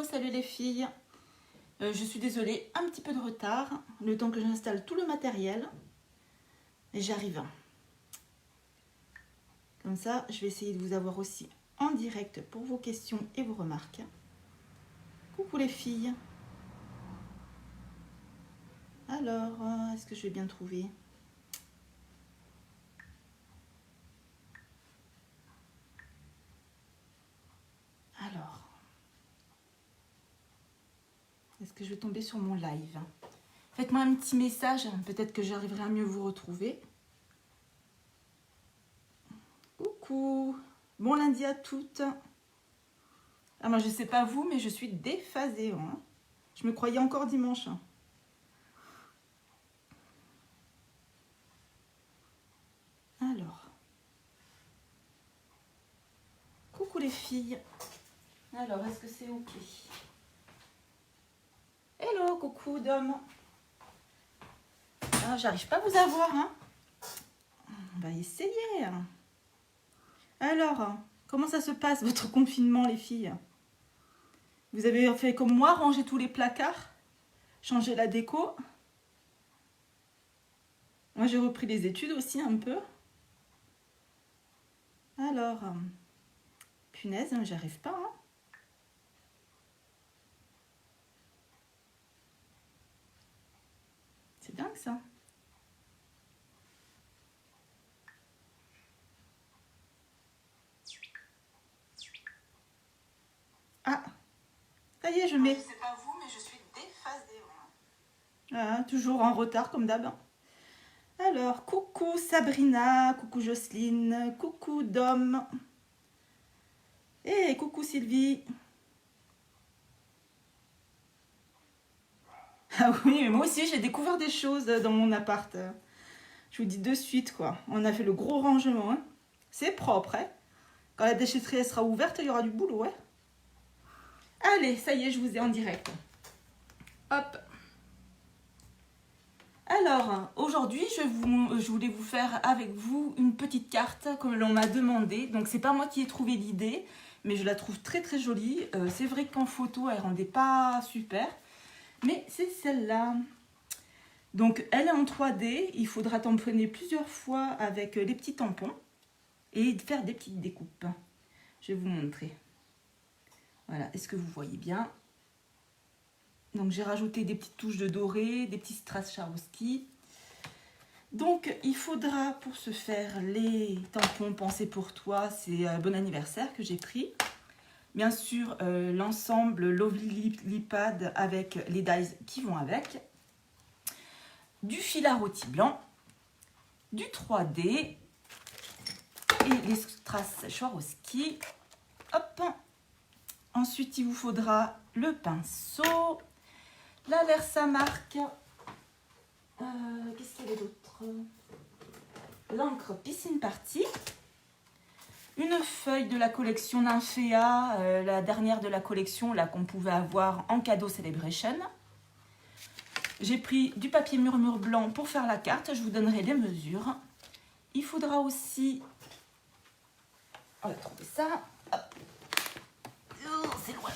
salut les filles. Je suis désolée, un petit peu de retard, le temps que j'installe tout le matériel. Et j'arrive. Comme ça, je vais essayer de vous avoir aussi en direct pour vos questions et vos remarques. Coucou les filles. Alors, est-ce que je vais bien trouver ? Alors, est-ce que je vais tomber sur mon live ? Faites-moi un petit message, peut-être que j'arriverai à mieux vous retrouver. Coucou, bon lundi à toutes. Ah, moi je sais pas vous, mais je suis déphasée. Hein. Je me croyais encore dimanche. Alors, coucou les filles. Alors, est-ce que c'est ok ? Hello, coucou Dom. Ah, j'arrive pas à vous avoir, hein. On va essayer. Alors, comment ça se passe votre confinement, les filles ? Vous avez fait comme moi, ranger tous les placards, changer la déco. Moi, j'ai repris les études aussi un peu. Alors, punaise, j'arrive pas, hein. C'est dingue ça. Ah, ça y est, je mets. Je sais pas vous, mais je suis déphasée. Ah, toujours en retard comme d'hab. Alors, coucou Sabrina, coucou Jocelyne, coucou Dom. Et coucou Sylvie. Ah oui, mais moi aussi j'ai découvert des choses dans mon appart. Je vous dis de suite quoi. On a fait le gros rangement. Hein. C'est propre. Hein. Quand la déchetterie elle sera ouverte, il y aura du boulot. Ouais. Allez, ça y est, je vous ai en direct. Hop. Alors, aujourd'hui, je voulais vous faire avec vous une petite carte comme l'on m'a demandé. Donc, c'est pas moi qui ai trouvé l'idée, mais je la trouve très très jolie. C'est vrai qu'en photo, elle rendait pas super, mais c'est celle-là. Donc, elle est en 3D. Il faudra tamponner plusieurs fois avec les petits tampons et faire des petites découpes. Je vais vous montrer. Voilà, est-ce que vous voyez bien ? Donc, j'ai rajouté des petites touches de doré, des petits strass Swarovski. Donc, il faudra pour ce faire les tampons pensés pour toi, c'est bon anniversaire que j'ai pris. Bien sûr, l'ensemble Lovely Lipad avec les dies qui vont avec. Du fil à rôti blanc, du 3D et les strass Swarovski. Hop. Ensuite, il vous faudra le pinceau, la Versamark. Qu'est-ce qu'il y avait d'autre ? L'encre Piscine Party. Une feuille de la collection Nymphéa, la dernière de la collection là qu'on pouvait avoir en cadeau Celebration. J'ai pris du papier murmure blanc pour faire la carte, je vous donnerai les mesures. Il faudra aussi... On va trouver ça. Hop. Oh, c'est loin.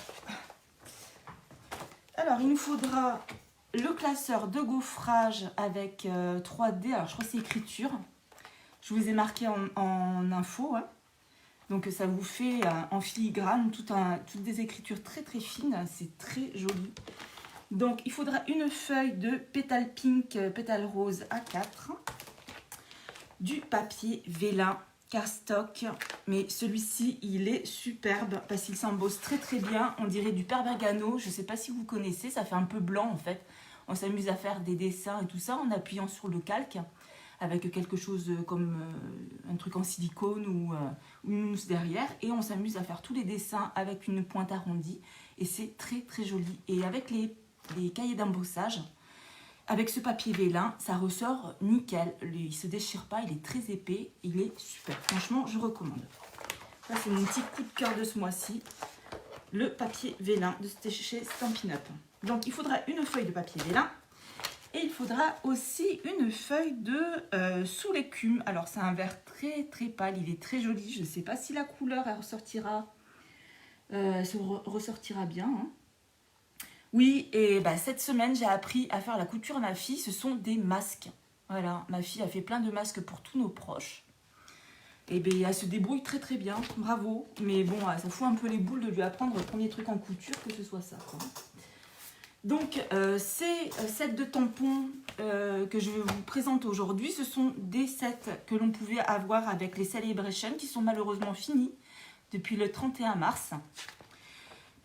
Alors, il nous faudra le classeur de gaufrage avec 3D. Alors, je crois que c'est écriture. Je vous ai marqué en info. Hein. Donc, ça vous fait en filigrane toutes des écritures très très fines. C'est très joli. Donc, il faudra une feuille de pétale pink, pétale rose A4. Du papier vélin cardstock. Mais celui-ci, il est superbe parce qu'il s'embosse très très bien. On dirait du Perbergano. Je ne sais pas si vous connaissez. Ça fait un peu blanc en fait. On s'amuse à faire des dessins et tout ça en appuyant sur le calque. Avec quelque chose comme un truc en silicone ou une mousse derrière. Et on s'amuse à faire tous les dessins avec une pointe arrondie. Et c'est très très joli. Et avec les cahiers d'embossage, avec ce papier vélin, ça ressort nickel. Il ne se déchire pas, il est très épais. Il est super. Franchement, je recommande. Ça, c'est mon petit coup de cœur de ce mois-ci. Le papier vélin de chez Stampin' Up. Donc, il faudra une feuille de papier vélin. Et il faudra aussi une feuille de sous l'écume. Alors, c'est un vert très très pâle. Il est très joli. Je ne sais pas si la couleur elle ressortira, ressortira bien. Hein. Oui, et bah, cette semaine, j'ai appris à faire la couture à ma fille. Ce sont des masques. Voilà, ma fille a fait plein de masques pour tous nos proches. Et bien, elle se débrouille très très bien, bravo. Mais bon, ça fout un peu les boules de lui apprendre le premier truc en couture, que ce soit ça, quoi. Donc, ces sets de tampons que je vous présente aujourd'hui, ce sont des sets que l'on pouvait avoir avec les Celebration, qui sont malheureusement finis depuis le 31 mars.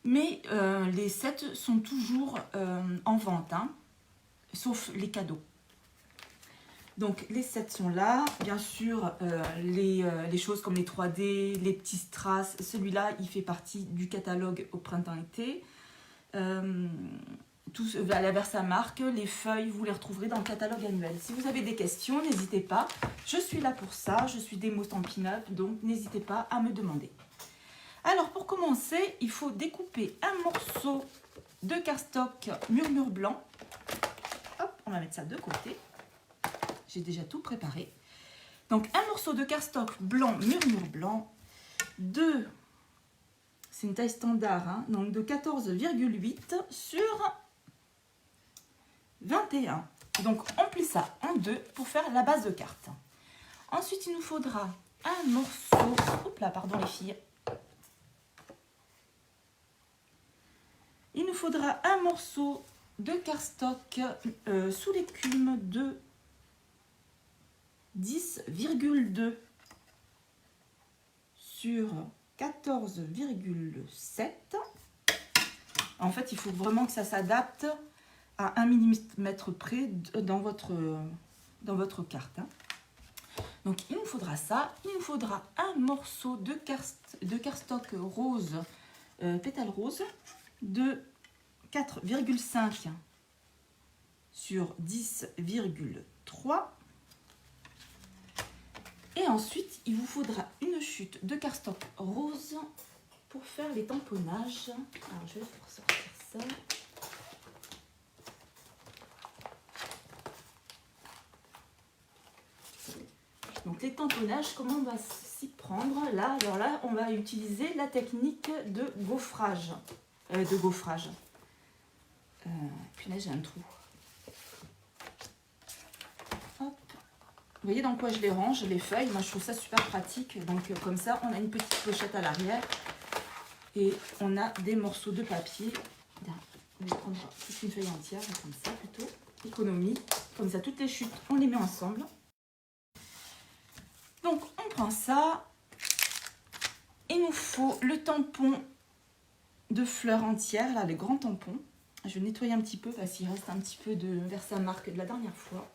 Mais les sets sont toujours en vente, hein, sauf les cadeaux. Donc les sets sont là, bien sûr les choses comme les 3D, les petits strass, celui-là il fait partie du catalogue au printemps-été. Tout à la Versamark, les feuilles vous les retrouverez dans le catalogue annuel. Si vous avez des questions, n'hésitez pas, je suis là pour ça, je suis Demo Stampin' Up, donc n'hésitez pas à me demander. Alors pour commencer, il faut découper un morceau de cardstock Murmure blanc. Hop, on va mettre ça de côté. J'ai déjà tout préparé. Donc un morceau de cardstock blanc, Murmure blanc, c'est une taille standard, hein, donc de 14,8 sur 21. Donc on plie ça en deux pour faire la base de carte. Ensuite, il nous faudra un morceau, hop là, pardon les filles. Il nous faudra un morceau de cardstock sous l'écume de 10,2 sur 14,7. En fait, il faut vraiment que ça s'adapte à 1 mm près dans votre carte. Hein. Donc, il nous faudra ça. Il nous faudra un morceau de cardstock rose, pétale rose, de 4,5 sur 10,3. Et ensuite, il vous faudra une chute de cardstock rose pour faire les tamponnages. Alors, je vais vous ressortir ça. Donc, les tamponnages, comment on va s'y prendre là? Alors là, on va utiliser la technique de gaufrage. Puis là, j'ai un trou. Hop. Vous voyez dans quoi je les range, les feuilles. Moi, je trouve ça super pratique. Donc, comme ça, on a une petite pochette à l'arrière. Et on a des morceaux de papier. On va prendre toute une feuille entière, comme ça plutôt. Économie. Comme ça, toutes les chutes, on les met ensemble. Donc, on prend ça. Il nous faut le tampon de fleurs entières, là, le grand tampon. Je vais nettoyer un petit peu parce qu'il reste un petit peu de Versamark de la dernière fois.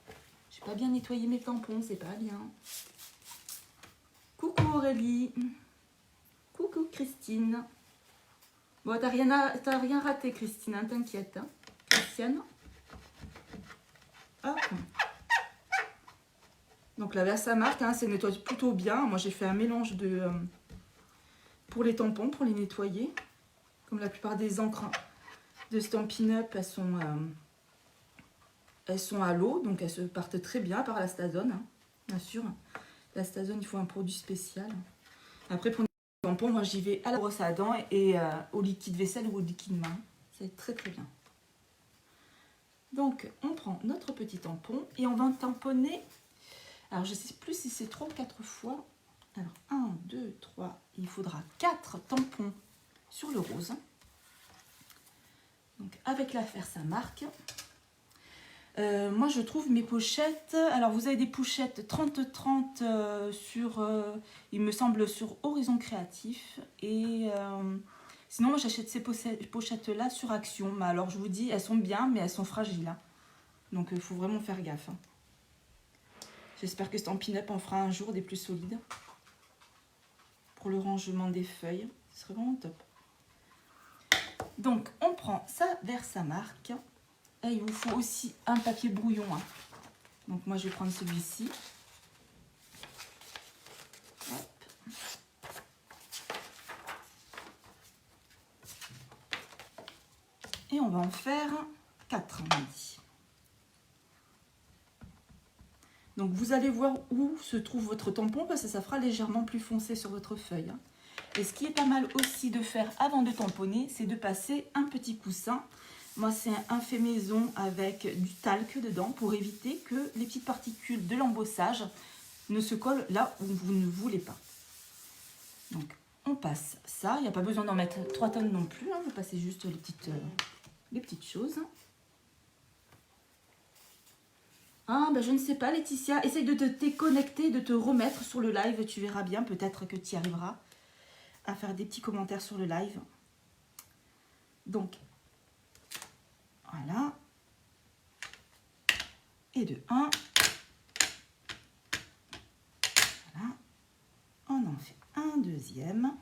J'ai pas bien nettoyé mes tampons, c'est pas bien. Coucou Aurélie. Coucou Christine. Bon, t'as rien raté Christine, hein, t'inquiète. Hein. Christiane. Hop. Donc la Versamark, hein, c'est nettoie plutôt bien. Moi j'ai fait un mélange pour les tampons, pour les nettoyer. Comme la plupart des encres de Stampin' Up, elles sont à l'eau, donc elles se partent très bien par la Stazone, hein, bien sûr. La Stazone, il faut un produit spécial. Après, pour les tampons, moi j'y vais à la brosse à dents et au liquide vaisselle ou au liquide main. C'est très très bien. Donc, on prend notre petit tampon et on va tamponner. Alors, je ne sais plus si c'est 3 ou 4 fois. Alors, 1, 2, 3. Il faudra 4 tampons sur le rose. Donc, avec la Versamark. Moi, je trouve mes pochettes. Alors, vous avez des pochettes 30-30 sur, il me semble, sur Horizon Créatif. Et sinon, moi, j'achète ces pochettes-là sur Action. Mais alors, je vous dis, elles sont bien, mais elles sont fragiles. Hein. Donc, il faut vraiment faire gaffe. Hein. J'espère que Stampin' Up en fera un jour des plus solides. Pour le rangement des feuilles. Ce serait vraiment top. Donc, on prend sa Versamark. Et il vous faut aussi un papier brouillon. Hein. Donc, moi, je vais prendre celui-ci. Et on va en faire 4, on a dit. Donc, vous allez voir où se trouve votre tampon parce que ça fera légèrement plus foncé sur votre feuille. Hein. Et ce qui est pas mal aussi de faire avant de tamponner, c'est de passer un petit coussin. Moi, c'est un fait maison avec du talc dedans pour éviter que les petites particules de l'embossage ne se collent là où vous ne voulez pas. Donc, on passe ça. Il n'y a pas besoin d'en mettre 3 tonnes non plus. Hein. Vous passez juste les petites choses. Ah, ben je ne sais pas, Laetitia. Essaye de te déconnecter, de te remettre sur le live. Tu verras bien. Peut-être que tu y arriveras à faire des petits commentaires sur le live. Donc, voilà. Et de 1. Voilà. On en fait un deuxième.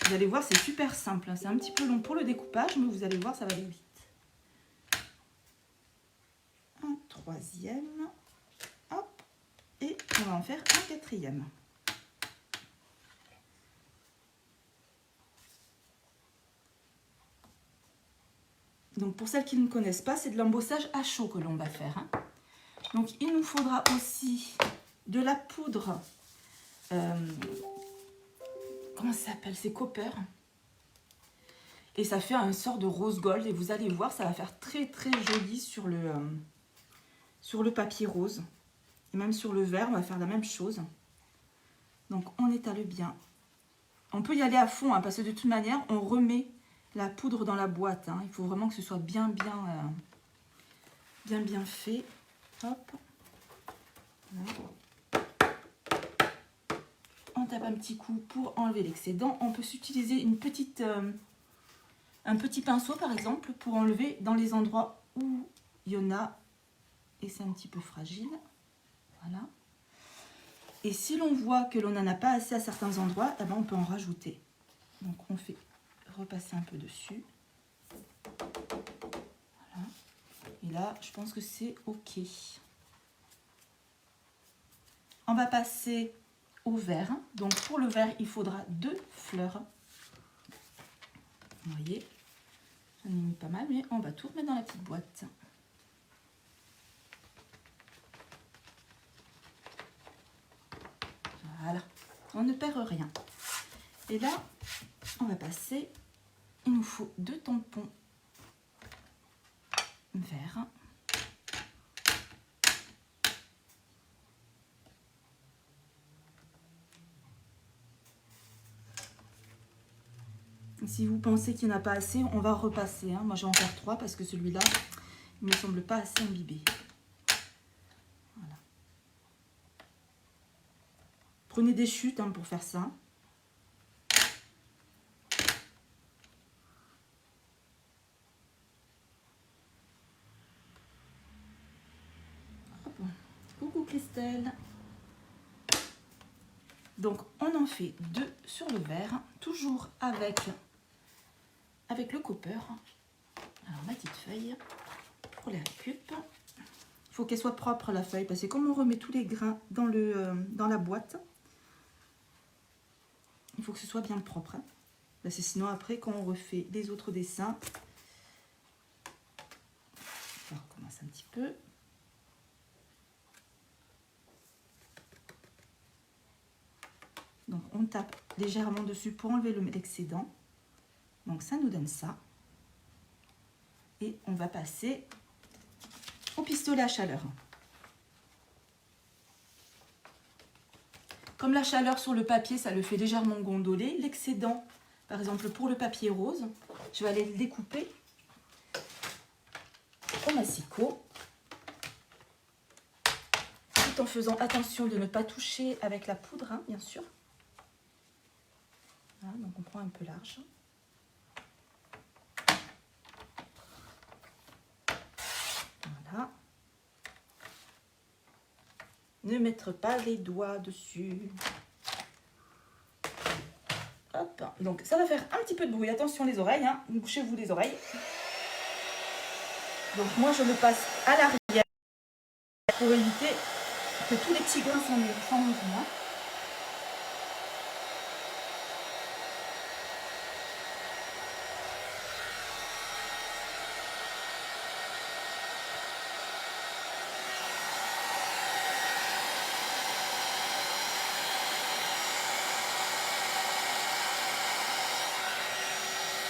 Vous allez voir, c'est super simple. C'est un petit peu long pour le découpage, mais vous allez voir, ça va aller vite. Un troisième. Hop. Et on va en faire un quatrième. Donc pour celles qui ne connaissent pas, c'est de l'embossage à chaud que l'on va faire. Hein. Donc il nous faudra aussi de la poudre. Comment ça s'appelle? C'est Copper. Et ça fait un sort de rose gold. Et vous allez voir, ça va faire très très joli sur le papier rose. Et même sur le vert, on va faire la même chose. Donc on étale bien. On peut y aller à fond, hein, parce que de toute manière, on remet la poudre dans la boîte. Hein. Il faut vraiment que ce soit bien fait. Hop. Voilà. On tape un petit coup pour enlever l'excédent. On peut s'utiliser un petit pinceau par exemple pour enlever dans les endroits où il y en a et c'est un petit peu fragile. Voilà. Et si l'on voit que l'on n'en a pas assez à certains endroits, eh ben on peut en rajouter. Donc on fait repasser un peu dessus. Voilà. Et là, je pense que c'est OK. On va passer au vert. Donc pour le vert, il faudra 2 fleurs. Vous voyez, j'en ai mis pas mal, mais on va tout remettre dans la petite boîte. Voilà, on ne perd rien. Et là, on va passer, il nous faut 2 tampons verts. Si vous pensez qu'il n'y en a pas assez, on va repasser. Hein. Moi, je vais en faire 3 parce que celui-là, il ne me semble pas assez imbibé. Voilà. Prenez des chutes hein, pour faire ça. Hop. Coucou Christelle. Donc, on en fait 2 sur le vert, toujours avec le Copper. Alors, ma petite feuille pour les récup. Il faut qu'elle soit propre la feuille, parce que comme on remet tous les grains dans la boîte, il faut que ce soit bien propre. Hein. Parce que sinon, après, quand on refait les autres dessins, on recommence un petit peu. Donc, on tape légèrement dessus pour enlever l'excédent. Donc, ça nous donne ça. Et on va passer au pistolet à chaleur. Comme la chaleur sur le papier, ça le fait légèrement gondoler. L'excédent, par exemple pour le papier rose, je vais aller le découper au massicot. Tout en faisant attention de ne pas toucher avec la poudre, hein, bien sûr. Voilà, donc on prend un peu large. Voilà. Ne mettre pas les doigts dessus. Hop. Donc ça va faire un petit peu de bruit. Attention les oreilles, hein. Bouchez-vous les oreilles. Donc moi je le passe à l'arrière pour éviter que tous les petits grains s'en vont.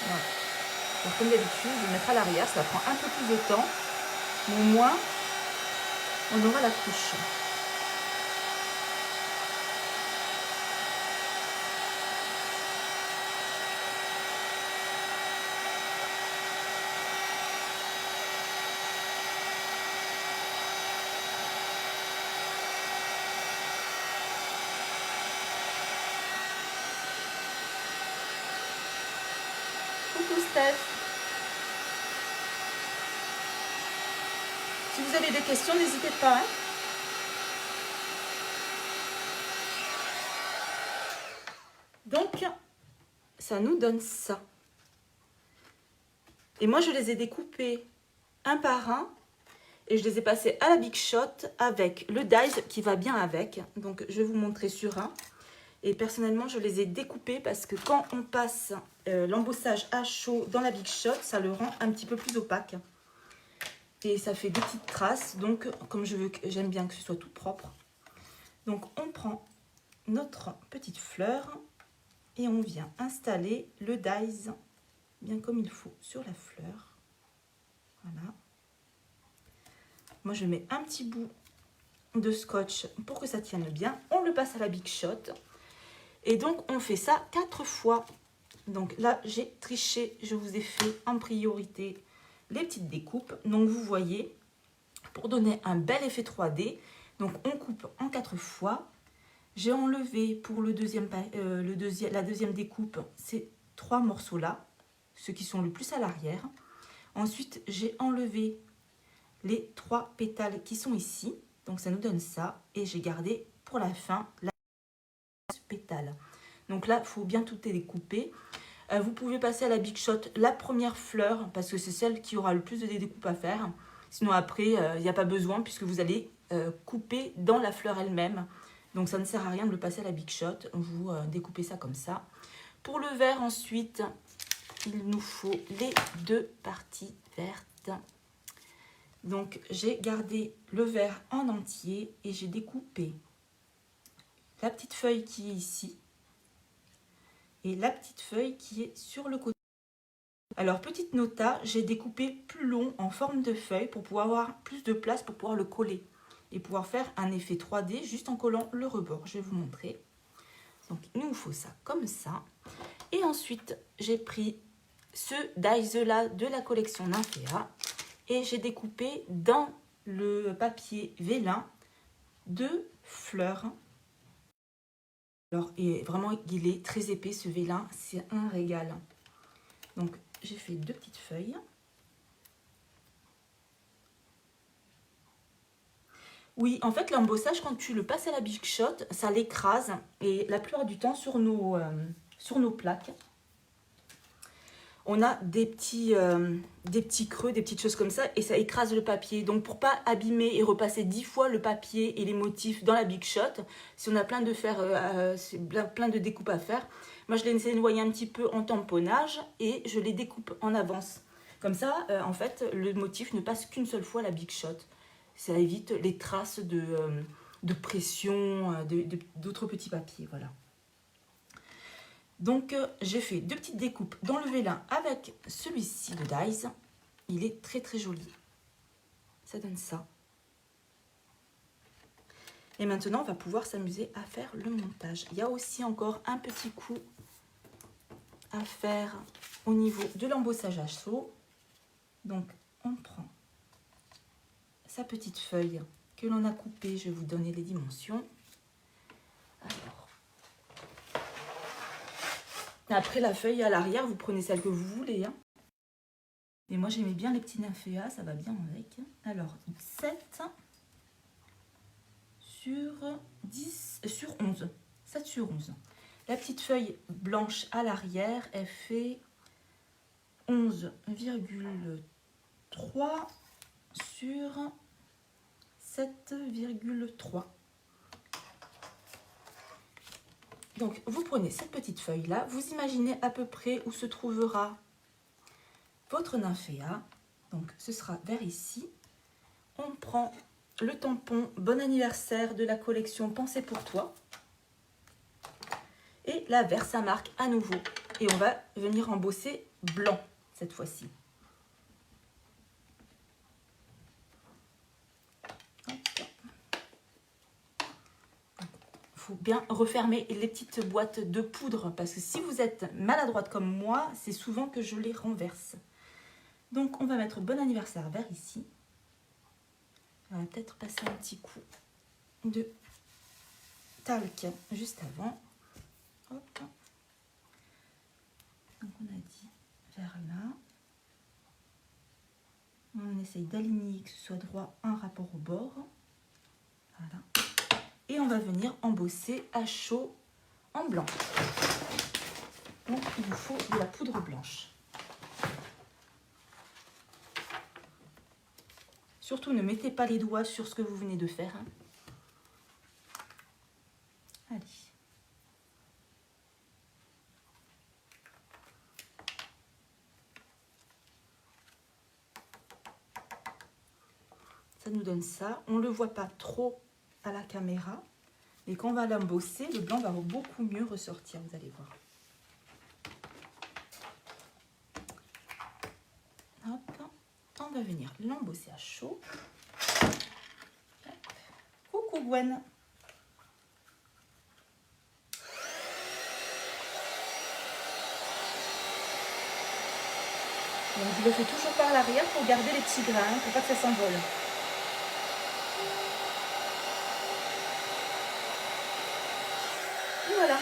Voilà. Donc comme d'habitude, je vais le mettre à l'arrière, ça prend un peu plus de temps, mais au moins on aura la couche. Coucou Steph. Si vous avez des questions, n'hésitez pas. Hein. Donc, ça nous donne ça. Et moi, je les ai découpés un par un. Et je les ai passés à la Big Shot avec le dies qui va bien avec. Donc, je vais vous montrer sur un. Et personnellement, je les ai découpés parce que quand on passe l'embossage à chaud dans la Big Shot, ça le rend un petit peu plus opaque. Et ça fait des petites traces. Donc, comme j'aime bien que ce soit tout propre. Donc, on prend notre petite fleur et on vient installer le dies bien comme il faut sur la fleur. Voilà. Moi, je mets un petit bout de scotch pour que ça tienne bien. On le passe à la Big Shot. Et donc, on fait ça 4 fois. Donc là, j'ai triché. Je vous ai fait en priorité les petites découpes. Donc, vous voyez, pour donner un bel effet 3D, donc on coupe en 4 fois. J'ai enlevé pour la deuxième découpe ces 3 morceaux-là, ceux qui sont le plus à l'arrière. Ensuite, j'ai enlevé les 3 pétales qui sont ici. Donc, ça nous donne ça. Et j'ai gardé pour la fin la pétale. Donc là, il faut bien tout découper. Vous pouvez passer à la Big Shot la première fleur parce que c'est celle qui aura le plus de découpes à faire. Sinon après, il n'y a pas besoin puisque vous allez couper dans la fleur elle-même. Donc ça ne sert à rien de le passer à la Big Shot. Vous découpez ça comme ça. Pour le vert ensuite, il nous faut les 2 parties vertes. Donc j'ai gardé le vert en entier et j'ai découpé la petite feuille qui est ici et la petite feuille qui est sur le côté. Alors petite nota, j'ai découpé plus long en forme de feuille pour pouvoir avoir plus de place pour pouvoir le coller et pouvoir faire un effet 3D juste en collant le rebord. Je vais vous montrer. Donc il nous faut ça comme ça. Et ensuite j'ai pris ce dies là de la collection Nymphéa et j'ai découpé dans le papier vélin 2 fleurs. Alors, et vraiment, il est très épais ce vélin, c'est un régal. Donc, j'ai fait 2 petites feuilles. Oui, en fait, l'embossage, quand tu le passes à la Big Shot, ça l'écrase. Et la plupart du temps, sur nos plaques, on a des petits creux, des petites choses comme ça, et ça écrase le papier. Donc, pour pas abîmer et repasser 10 fois le papier et les motifs dans la Big Shot, si on a plein de découpes à faire, moi, je les nettoie un petit peu en tamponnage et je les découpe en avance. Comme ça, en fait, le motif ne passe qu'une seule fois à la Big Shot. Ça évite les traces de pression, d'autres petits papiers, voilà. Donc, j'ai fait 2 petites découpes dans le vélin avec celui-ci de dies. Il est très très joli. Ça donne ça. Et maintenant, on va pouvoir s'amuser à faire le montage. Il y a aussi encore un petit coup à faire au niveau de l'embossage à chaud. Donc, on prend sa petite feuille que l'on a coupée. Je vais vous donner les dimensions. Alors, après la feuille à l'arrière, vous prenez celle que vous voulez. Hein. Et moi, j'aimais bien les petits Nymphéas, ça va bien avec. Alors, 7 sur 10, sur 11. 7 sur 11. La petite feuille blanche à l'arrière, elle fait 11,3 sur 7,3. Donc, vous prenez cette petite feuille-là, vous imaginez à peu près où se trouvera votre Nymphéa. Donc, ce sera vers ici. On prend le tampon Bon anniversaire de la collection Pensée pour toi. Et la Versamark à nouveau. Et on va venir embosser blanc. cette fois-ci. Il faut bien refermer les petites boîtes de poudre parce que si vous êtes maladroite comme moi, c'est souvent que je les renverse. Donc on va mettre bon anniversaire vers ici. On va peut-être passer un petit coup de talc juste avant. Hop. Donc on a dit vers là. On essaye d'aligner que ce soit droit en rapport au bord. Voilà. Et on va venir embosser à chaud en blanc. Donc il vous faut de la poudre blanche. Surtout ne mettez pas les doigts sur ce que vous venez de faire. Allez. Ça nous donne ça. On ne le voit pas trop à la caméra. Et quand on va l'embosser, le blanc va beaucoup mieux ressortir, vous allez voir. Hop. On va venir l'embosser à chaud. Hop. Coucou Gwen. Donc je le fais toujours par l'arrière pour garder les petits grains, pour pas que ça s'envole. Voilà.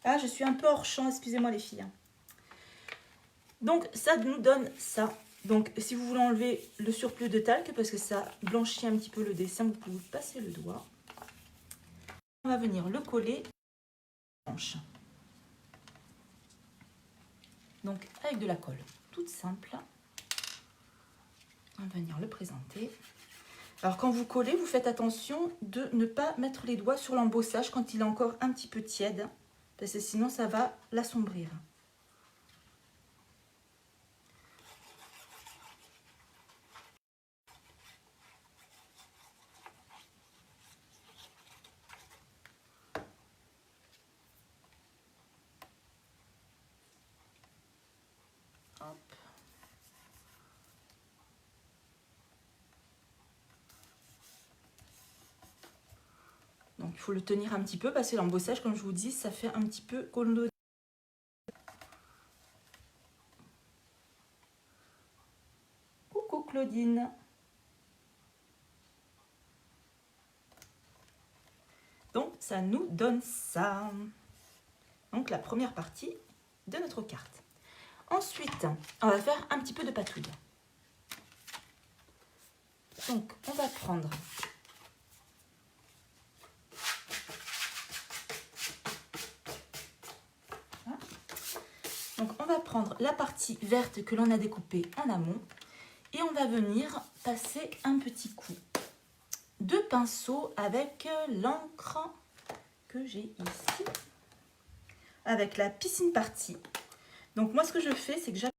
Ah, je suis un peu hors champ, excusez-moi les filles. Donc, ça nous donne ça. Donc, si vous voulez enlever le surplus de talc, parce que ça blanchit un petit peu le dessin, vous pouvez passer le doigt. On va venir le coller blanche. Donc, avec de la colle toute simple. On va venir le présenter. Alors quand vous collez, vous faites attention de ne pas mettre les doigts sur l'embossage quand il est encore un petit peu tiède, parce que sinon ça va l'assombrir. Hop. Donc il faut le tenir un petit peu parce que l'embossage, comme je vous dis, ça fait un petit peu collé. Coucou Claudine. Donc ça nous donne ça. Donc la première partie de notre carte. Ensuite, on va faire un petit peu de patouille. Donc on va prendre la partie verte que l'on a découpée en amont et on va venir passer un petit coup de pinceau avec l'encre que j'ai ici, avec la piscine partie. Donc moi ce que je fais, c'est que j'appuie,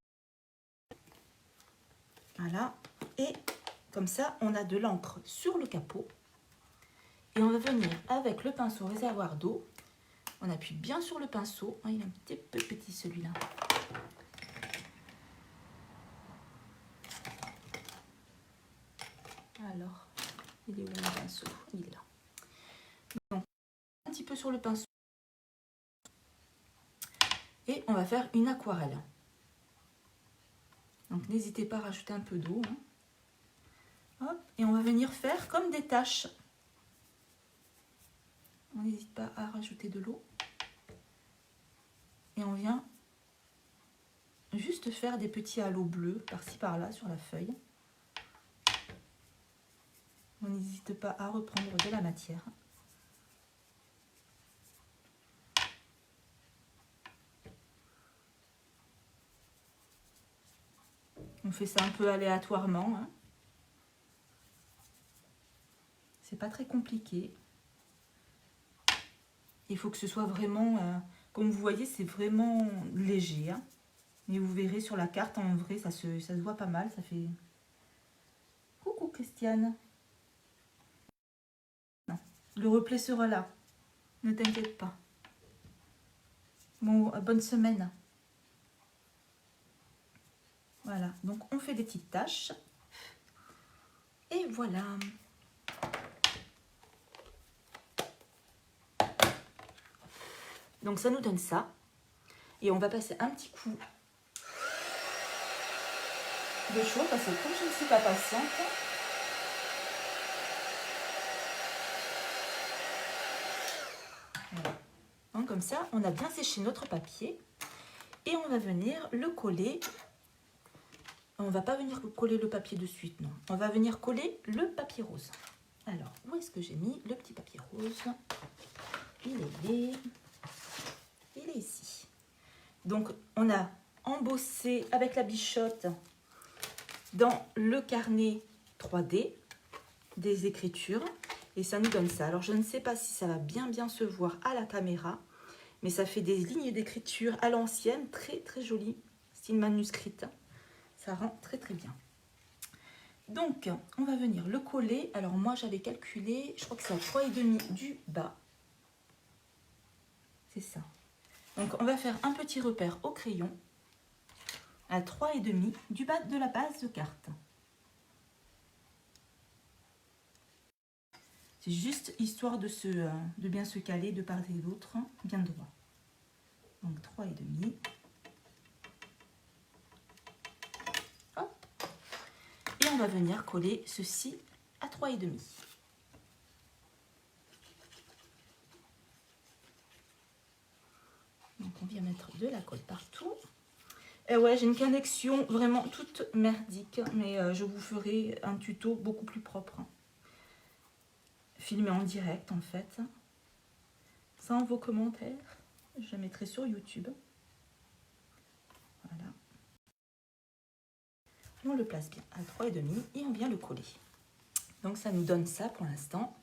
voilà, et comme ça on a de l'encre sur le capot et on va venir avec le pinceau réservoir d'eau. On appuie bien sur le pinceau. Oh, il est un petit peu petit celui-là. Alors, il est où le pinceau? Il est là. Donc, un petit peu sur le pinceau. Et on va faire une aquarelle. Donc, n'hésitez pas à rajouter un peu d'eau. Hein. Hop, et on va venir faire comme des taches. On n'hésite pas à rajouter de l'eau. Et on vient juste faire des petits halos bleus par-ci par-là sur la feuille. On n'hésite pas à reprendre de la matière. On fait ça un peu aléatoirement. Hein. C'est pas très compliqué. Il faut que ce soit vraiment, comme vous voyez, c'est vraiment léger. Hein. Mais vous verrez sur la carte, en vrai, ça se voit pas mal. Ça fait... Coucou Christiane. Non, le replay sera là. Ne t'inquiète pas. bonne semaine. Voilà, donc on fait des petites taches. Et voilà. Donc ça nous donne ça. Et on va passer un petit coup de chaud parce que comme je ne suis pas patiente, voilà. Donc comme ça, on a bien séché notre papier et on va venir le coller. On ne va pas venir coller le papier de suite, non. On va venir coller le papier rose. Alors, où est-ce que j'ai mis le petit papier rose? Il est ici. Donc, on a embossé avec la bichotte dans le carnet 3D des écritures. Et ça nous donne ça. Alors, je ne sais pas si ça va bien se voir à la caméra. Mais ça fait des lignes d'écriture à l'ancienne, très jolies. Style manuscrite. Ça rend très bien. Donc, on va venir le coller. Alors, moi, j'avais calculé, je crois que c'est à 3,5 du bas. C'est ça. Donc, on va faire un petit repère au crayon à 3,5 du bas de la base de carte. C'est juste histoire de bien se caler de part et d'autre, bien droit. Donc, 3,5. Hop. Et on va venir coller ceci à 3,5. Donc on vient mettre de la colle partout. Et ouais, j'ai une connexion vraiment toute merdique, mais je vous ferai un tuto beaucoup plus propre. Filmé en direct en fait. Sans vos commentaires. Je mettrai sur YouTube. Voilà. On le place bien à 3,5 et on vient le coller. Donc ça nous donne ça pour l'instant.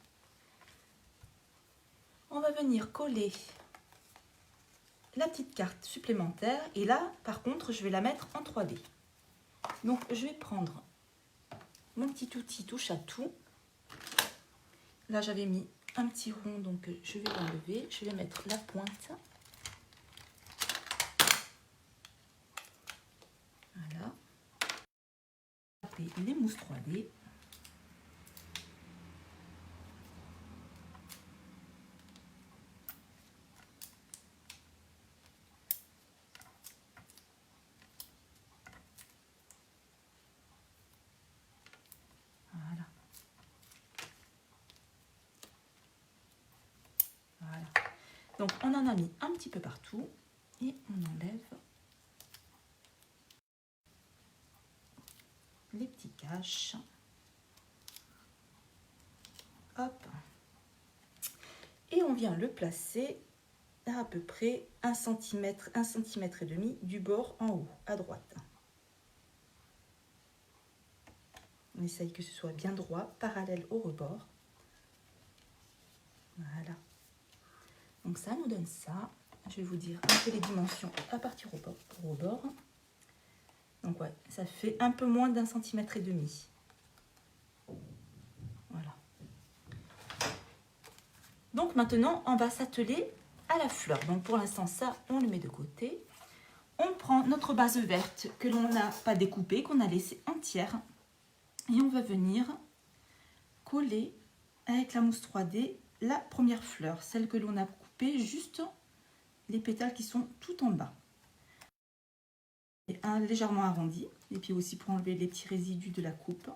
On va venir coller la petite carte supplémentaire et là par contre je vais la mettre en 3D. Donc je vais prendre mon petit outil touche à tout. Là j'avais mis un petit rond donc je vais l'enlever, je vais mettre la pointe. Voilà. Les mousses 3D. Voilà. Donc on en a mis un petit peu partout et on enlève les petits caches. Hop. Et on vient le placer à peu près 1 cm et demi du bord en haut, à droite. On essaye que ce soit bien droit, parallèle au rebord. Voilà. Donc ça nous donne ça. Je vais vous dire un peu les dimensions à partir au rebord. Donc ouais, ça fait un peu moins d'1 cm et demi. Voilà. Donc maintenant, on va s'atteler à la fleur. Donc pour l'instant, ça, on le met de côté. On prend notre base verte que l'on n'a pas découpée, qu'on a laissée entière. Et on va venir coller avec la mousse 3D la première fleur, celle que l'on a coupée, juste les pétales qui sont tout en bas. Et un légèrement arrondi, et puis aussi pour enlever les petits résidus de la coupe.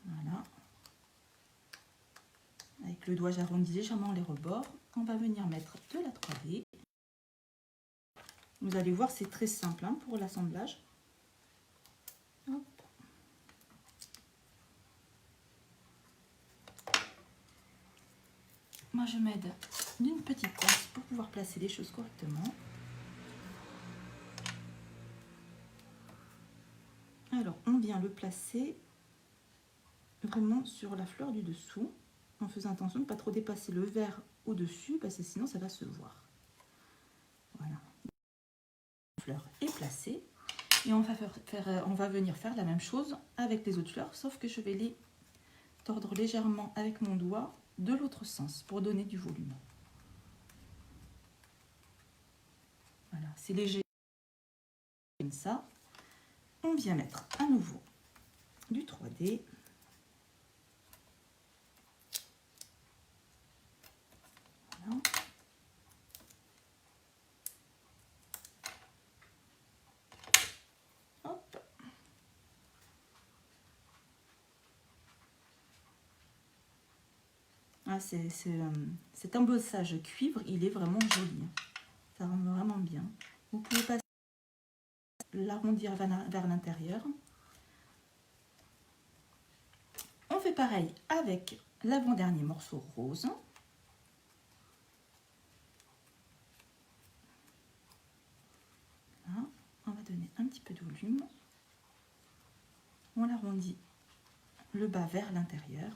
Voilà. Avec le doigt, j'arrondis légèrement les rebords. On va venir mettre de la 3D. Vous allez voir, c'est très simple hein, pour l'assemblage. Moi, je m'aide d'une petite tasse pour pouvoir placer les choses correctement. Alors, on vient le placer vraiment sur la fleur du dessous, en faisant attention de ne pas trop dépasser le vert au-dessus, parce que sinon, ça va se voir. Voilà. La fleur est placée. Et on va venir faire la même chose avec les autres fleurs, sauf que je vais les tordre légèrement avec mon doigt de l'autre sens pour donner du volume. Voilà, c'est léger comme ça. On vient mettre à nouveau du 3D. Voilà. Hop. Ah, cet embossage cuivre, il est vraiment joli. Ça rend vraiment bien. Vous pouvez passer l'arrondir vers l'intérieur. On fait pareil avec l'avant-dernier morceau rose. Voilà. On va donner un petit peu de volume. On l'arrondit le bas vers l'intérieur.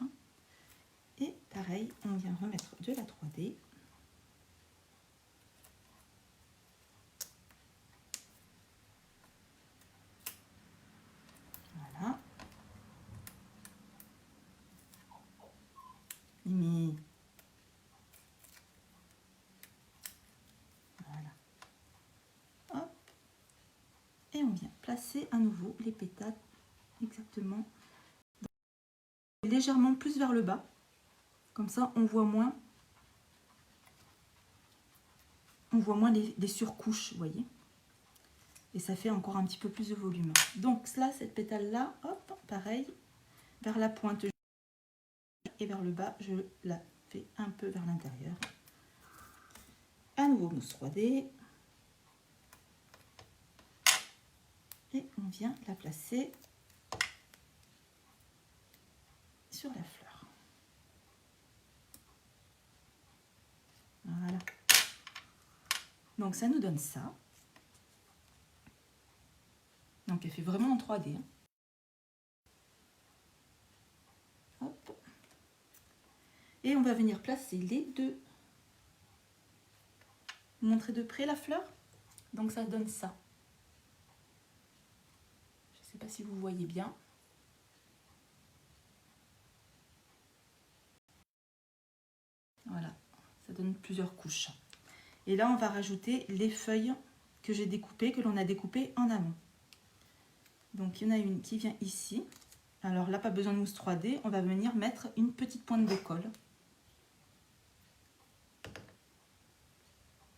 Et pareil, on vient remettre de la 3D. Voilà. Mimi. Voilà. Hop. Et on vient placer à nouveau les pétales exactement légèrement plus vers le bas. Comme ça, on voit moins les surcouches, vous voyez. Et ça fait encore un petit peu plus de volume. Donc là, cette pétale-là, hop, pareil, vers la pointe et vers le bas, je la fais un peu vers l'intérieur. À nouveau, mousse 3D. Et on vient la placer sur la fleur. Voilà. Donc ça nous donne ça. Donc elle fait vraiment en 3D. Hop. Et on va venir placer les deux. Montrer de près la fleur. Donc ça donne ça. Je ne sais pas si vous voyez bien. Voilà, ça donne plusieurs couches. Et là, on va rajouter les feuilles que j'ai découpées, que l'on a découpées en amont. Donc, il y en a une qui vient ici. Alors là, pas besoin de mousse 3D. On va venir mettre une petite pointe de colle.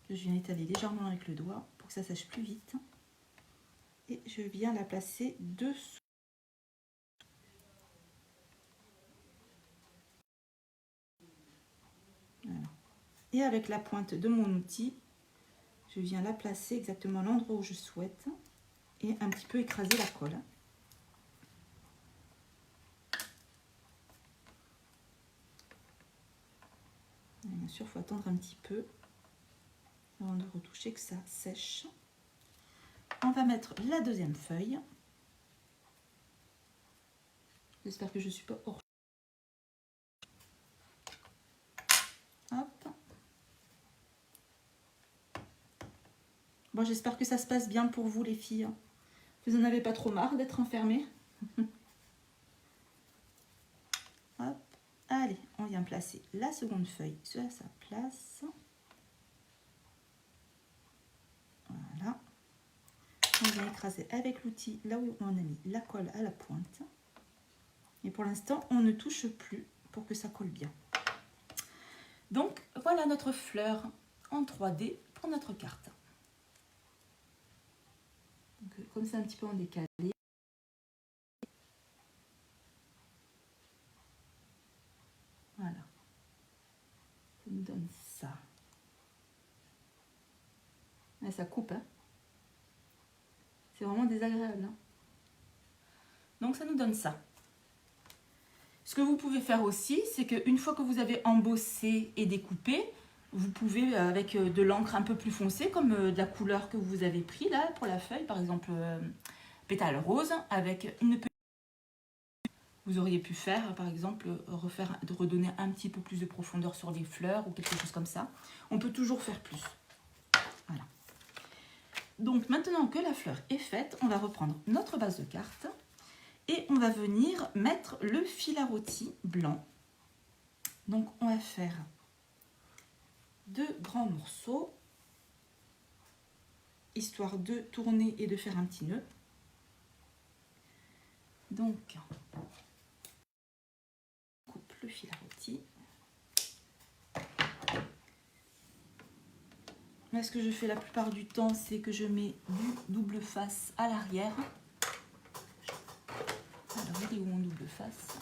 Que je viens étaler légèrement avec le doigt pour que ça sèche plus vite. Et je viens la placer dessous. Voilà. Et avec la pointe de mon outil, je viens la placer exactement à l'endroit où je souhaite. Et un petit peu écraser la colle. Et bien sûr, il faut attendre un petit peu avant de retoucher que ça sèche. On va mettre la deuxième feuille. J'espère que je ne suis pas hors. Hop. Bon, j'espère que ça se passe bien pour vous les filles. Vous n'en avez pas trop marre d'être enfermées? Hop. Allez, on vient placer la seconde feuille sur sa place. Voilà. On vient écraser avec l'outil là où on a mis la colle à la pointe. Et pour l'instant, on ne touche plus pour que ça colle bien. Donc, voilà notre fleur en 3D pour notre carte. Donc, comme ça, un petit peu en décalé. Voilà. Ça nous donne ça. Et ça coupe, hein. C'est vraiment désagréable, hein. Donc, ça nous donne ça. Ce que vous pouvez faire aussi, c'est qu'une fois que vous avez embossé et découpé, vous pouvez, avec de l'encre un peu plus foncée, comme de la couleur que vous avez pris là pour la feuille, par exemple pétale rose, avec une petite... Vous auriez pu faire, par exemple, redonner un petit peu plus de profondeur sur les fleurs ou quelque chose comme ça. On peut toujours faire plus. Voilà. Donc maintenant que la fleur est faite, on va reprendre notre base de carte. Et on va venir mettre le fil à rôti blanc Donc on va faire 2 grands morceaux, histoire de tourner et de faire un petit nœud. Donc, on coupe le fil à rôti. Là, ce que je fais la plupart du temps, c'est que je mets du double face à l'arrière. Alors, il est où mon double face?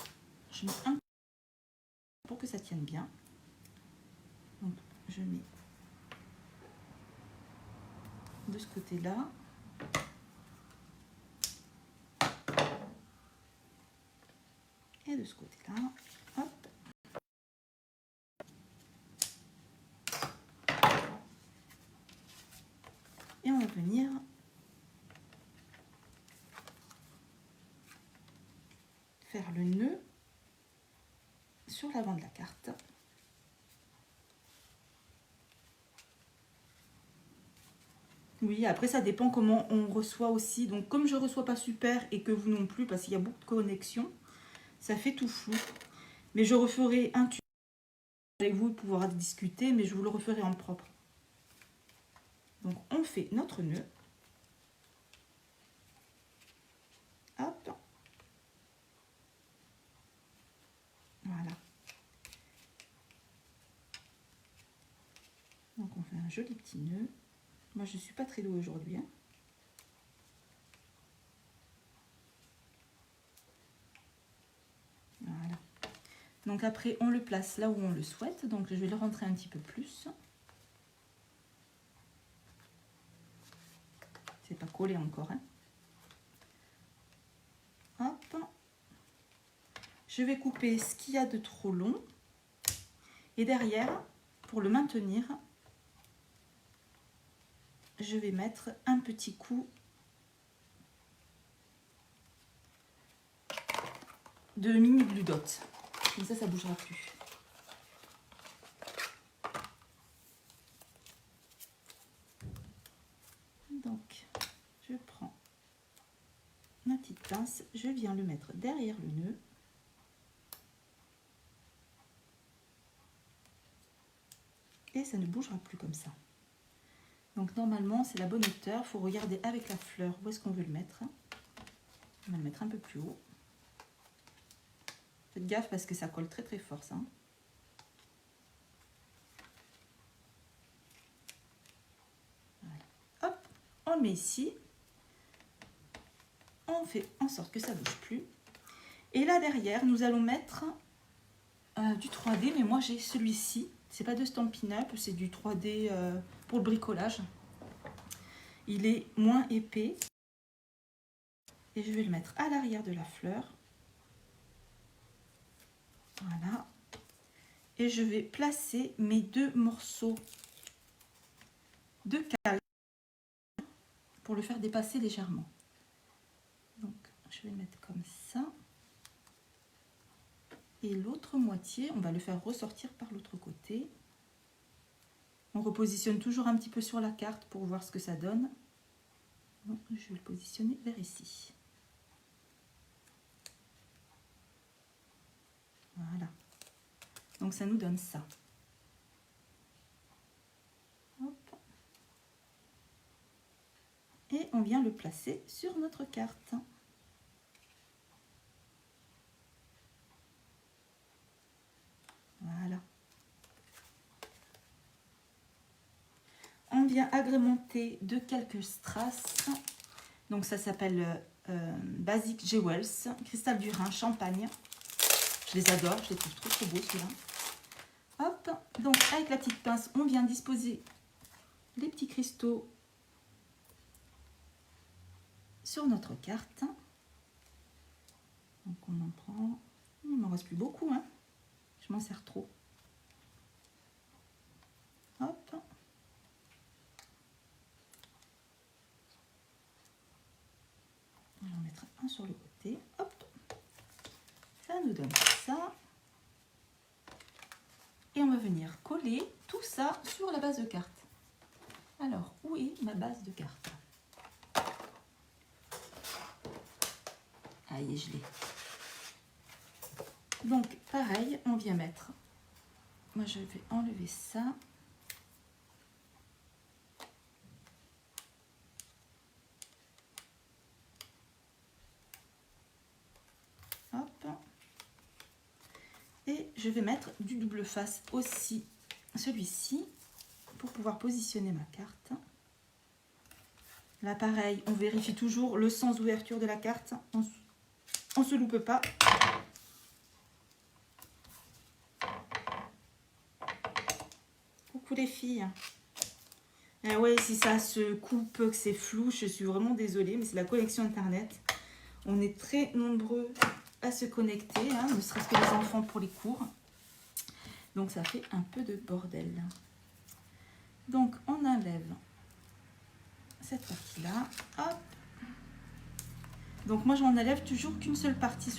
Je mets un pour que ça tienne bien. Donc, je mets de ce côté-là. Et de ce côté-là. Hop. Et on va venir faire le nœud sur l'avant de la carte. Oui, après ça dépend comment on reçoit aussi. Donc comme je ne reçois pas super et que vous non plus, parce qu'il y a beaucoup de connexions, ça fait tout flou. Mais je referai un tuto avec vous pour pouvoir discuter, mais je vous le referai en propre. Donc on fait notre nœud. Hop. Voilà. Donc on fait un joli petit nœud. Moi je ne suis pas très douée aujourd'hui. Hein. Voilà. Donc après on le place là où on le souhaite. Donc je vais le rentrer un petit peu plus. C'est pas collé encore. Hein. Hop. Je vais couper ce qu'il y a de trop long. Et derrière, pour le maintenir, je vais mettre un petit coup de mini glue dot. Comme ça ne bougera plus. Donc, je prends ma petite pince, je viens le mettre derrière le nœud. Et ça ne bougera plus comme ça. Donc normalement, c'est la bonne hauteur. Il faut regarder avec la fleur où est-ce qu'on veut le mettre. On va le mettre un peu plus haut. Faites gaffe parce que ça colle très très fort ça. Voilà. Hop, on le met ici. On fait en sorte que ça ne bouge plus. Et là derrière, nous allons mettre du 3D. Mais moi j'ai celui-ci. C'est pas de Stampin' Up, c'est du 3D pour le bricolage. Il est moins épais. Et je vais le mettre à l'arrière de la fleur. Voilà. Et je vais placer mes 2 morceaux de calque pour le faire dépasser légèrement. Donc, je vais le mettre comme ça. Et l'autre moitié, on va le faire ressortir par l'autre côté. On repositionne toujours un petit peu sur la carte pour voir ce que ça donne. Donc, je vais le positionner vers ici. Voilà. Donc, ça nous donne ça. Hop. Et on vient le placer sur notre carte. Voilà. On vient agrémenter de quelques strass. Donc ça s'appelle Basic Jewels, cristal du Rhin, champagne. Je les adore, je les trouve trop trop beaux ceux-là. Hop, donc avec la petite pince, on vient disposer les petits cristaux sur notre carte. Donc on en prend, il m'en reste plus beaucoup, hein. Je m'en sers trop. Hop. On va en mettre un sur le côté. Hop. Ça nous donne ça. Et on va venir coller tout ça sur la base de carte. Alors, où est ma base de carte? Ah, je l'ai. Donc, pareil, on vient mettre moi je vais enlever ça. Hop. Et je vais mettre du double face aussi, celui-ci, pour pouvoir positionner ma carte. Là pareil, on vérifie toujours le sens d'ouverture de la carte. On ne se loupe pas. Coucou les filles. Ah ouais, si ça se coupe, que c'est flou, je suis vraiment désolée, mais c'est la connexion internet. On est très nombreux à se connecter, hein, ne serait-ce que les enfants pour les cours. Donc ça fait un peu de bordel. Donc on enlève cette partie-là. Hop. Donc moi j'en enlève toujours qu'une seule partie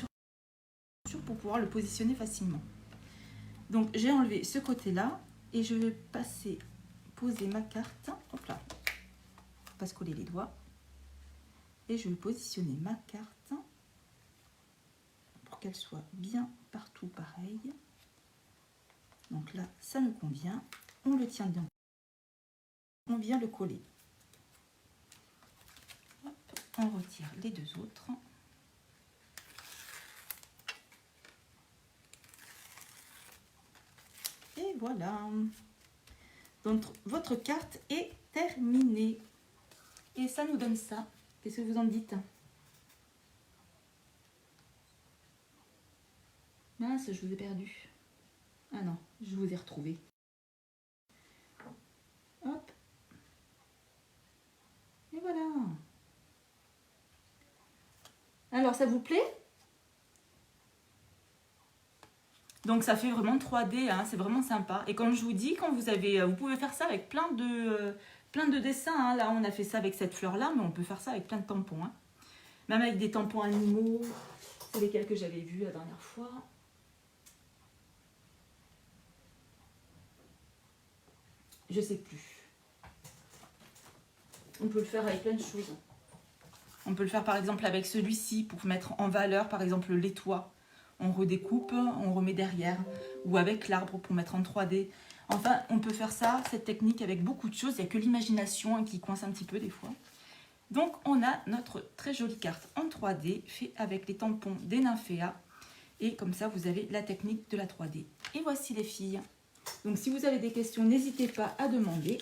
pour pouvoir le positionner facilement. Donc j'ai enlevé ce côté-là et je vais poser ma carte. Hop là. Pas se coller les doigts. Et je vais positionner ma carte pour qu'elle soit bien partout pareil. Donc là, ça nous convient. On le tient bien. On vient le coller. Hop, on retire les deux autres. Et voilà. Donc votre carte est terminée. Et ça nous donne ça. Qu'est-ce que vous en dites? Mince, je vous ai perdu. Ah non, je vous ai retrouvé. Hop. Et voilà. Alors, ça vous plaît? Donc, ça fait vraiment 3D, hein, c'est vraiment sympa. Et comme je vous dis, quand vous pouvez faire ça avec plein de dessins. Hein. Là, on a fait ça avec cette fleur-là, mais on peut faire ça avec plein de tampons. Hein. Même avec des tampons animaux. C'est lesquels que j'avais vus la dernière fois. Je sais plus. On peut le faire avec plein de choses. On peut le faire par exemple avec celui-ci pour mettre en valeur par exemple les toits. On redécoupe, on remet derrière. Ou avec l'arbre pour mettre en 3D. Enfin, on peut faire ça, cette technique avec beaucoup de choses. Il n'y a que l'imagination hein, qui coince un petit peu des fois. Donc on a notre très jolie carte en 3D fait avec les tampons des Nymphéas. Et comme ça, vous avez la technique de la 3D. Et voici les filles. Donc, si vous avez des questions, n'hésitez pas à demander.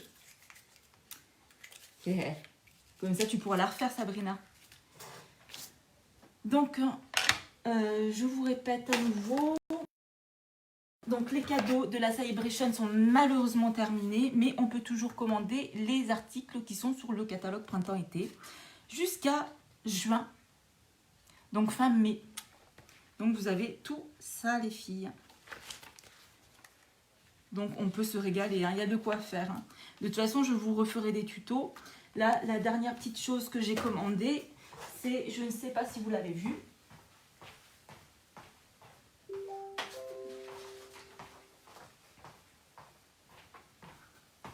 Comme ça, tu pourras la refaire, Sabrina. Donc, je vous répète à nouveau. Donc, les cadeaux de la Celebration sont malheureusement terminés. Mais on peut toujours commander les articles qui sont sur le catalogue printemps-été jusqu'à juin. Donc, fin mai. Donc, vous avez tout ça, les filles. Donc, on peut se régaler. Hein. Il y a de quoi faire. Hein. De toute façon, je vous referai des tutos. Là, la dernière petite chose que j'ai commandée, c'est, je ne sais pas si vous l'avez vu.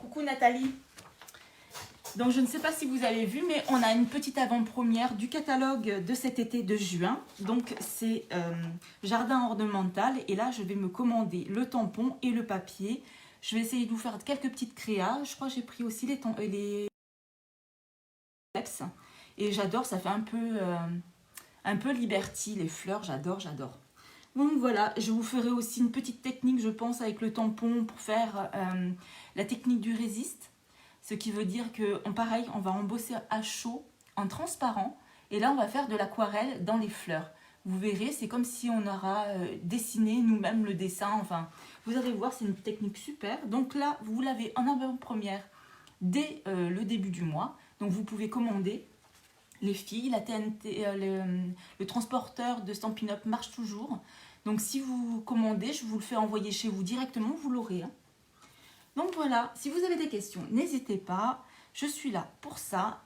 Coucou Nathalie. Donc, je ne sais pas si vous avez vu, mais on a une petite avant-première du catalogue de cet été de juin. Donc, c'est jardin ornemental. Et là, je vais me commander le tampon et le papier. Je vais essayer de vous faire quelques petites créas. Je crois que j'ai pris aussi les et j'adore, ça fait un peu Liberty, les fleurs, j'adore. Donc voilà, je vous ferai aussi une petite technique, je pense, avec le tampon pour faire la technique du résiste. Ce qui veut dire que, pareil, on va embosser à chaud, en transparent. Et là, on va faire de l'aquarelle dans les fleurs. Vous verrez, c'est comme si on aura dessiné nous-mêmes le dessin. Enfin, vous allez voir, c'est une technique super. Donc là, vous l'avez en avant-première dès le début du mois. Donc, vous pouvez commander. Les filles, la TNT, le transporteur de Stampin' Up marche toujours. Donc, si vous commandez, je vous le fais envoyer chez vous directement, vous l'aurez. Hein. Donc, voilà. Si vous avez des questions, n'hésitez pas. Je suis là pour ça.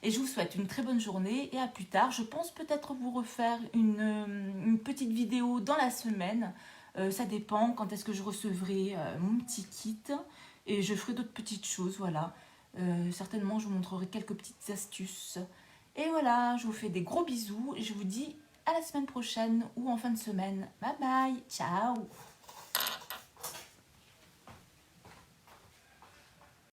Et je vous souhaite une très bonne journée et à plus tard. Je pense peut-être vous refaire une petite vidéo dans la semaine. Ça dépend quand est-ce que je recevrai mon petit kit. Et je ferai d'autres petites choses, voilà. Certainement, je vous montrerai quelques petites astuces. Et voilà, je vous fais des gros bisous et je vous dis à la semaine prochaine ou en fin de semaine. Bye bye, ciao!